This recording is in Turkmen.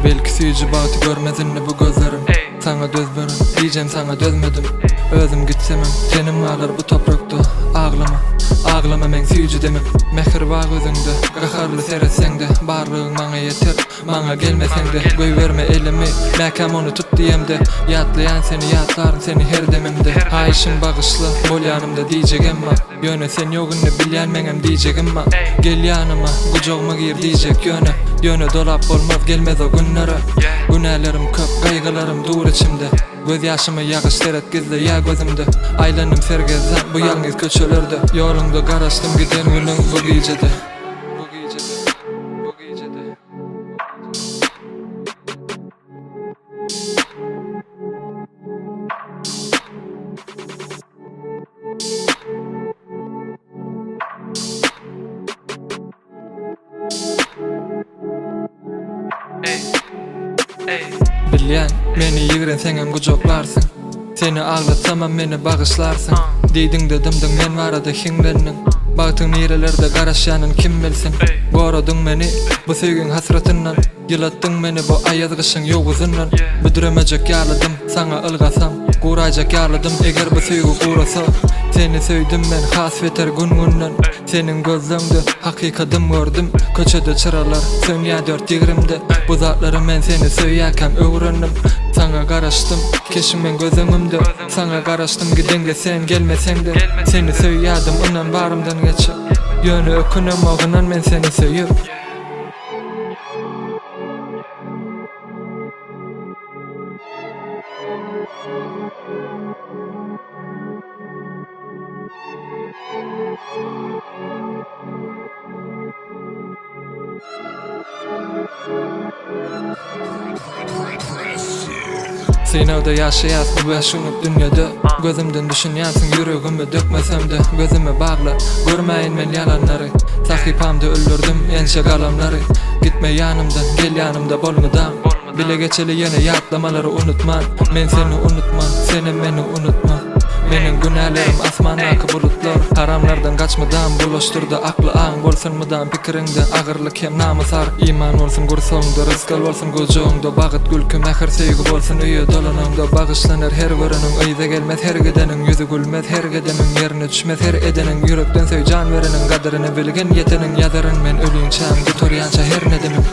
Belki süýji baty görmezinni bu gözlerim. Sana döz berin, diýjem sana dözmedim. Özüm gitsemem, tenim alır bu toprakda. Ağlama, ağlama men süýji demem. Mehir var özüňde, gaharly seretseňde, barlygyň maňa ýeter, maňa gelmeseňde. Göý berme elimi, mäkem onu tut diýemde. Ýatlaýan seni ýatlarym seni her dememde. Haýşym bagyşly, bol ýanymda diýjegem ma. Ýöne sen ýogyny bilýän meňem diýjegem ma. Gel ýanyma, gujogyma gir diýjek ýöne. Ýöne dolap bolmaz gelmez o günlere. Günälerim köp, gaýgylarym dur içimde. Göz ýaşymy ýagyş seret gizle ýa gözümde. Aýlanyp sergezden bu ýalňyz köçelerde. Ýolunda garaşdym giden günüň bu gijede. Bilýän, meni ýigren seňem gujoklarsın. Seni ağlatsamam meni bagyşlarsın. Diýdiň dedimdiň men barada hiňlenniň. Bagtyň nirelerde garaşýanyn kim bilsin. Goradyň meni bu söýgüň hasratynyň. Ýylatdyň meni bu aýaz gyşyň ýoguzundan. Büdüremejek ýarladym sana ılgasam. Guraýjak ýarladym eger bu söýgü gurasa. Seni söýdim men hasweter gün-günden. Senin gözleňde hakykatym gördüm. Köçede çıralar sönýär tigrimde. Bu zatlary men seni söýýärkem öwrendim. Sana garaşdym, keşimen gözüňimde. Sana garaşdym gideňde sen gelmeseňde. Seni söýýärdim onan barymdan geçip. Ýöne ökünem ogynan men seni söýüp. Senawda ýaşaýas bu ýaşuňyp dünýede. Gözümden düşünýänsiň ýüregime dökmesemde. Gözüme bagla, görmäýin men ýalanlary. Sahypamda öldürdüm enşe galamlary. Gitme ýanymdan, gel ýanymda bolmadan. Bile geçeli ýene ýatlamalary unutma. Men seni unutmam, seni meni unutma. Meniň günälerim asmanaky bulutlar. Haramlardan gaçmadan bulaşdyrdy akly aň bolsunmadan pikiriňde agyrlyk hem namusar. Iman bolsun gursoňda, rızkal bolsun gojoňda, bagyt gülkü mähir söýgü bolsun öýe dolananda. Bagyşlanar her göreniň öýde gelmez, her gedeniň ýüzi gülmez, her gedemiň ýerine düşmez, her edeniň ýürekden söý jan bereniň gadyryny bilgen ýeteniň ýazaryn men ölüňçäm, guturýança her nedemim.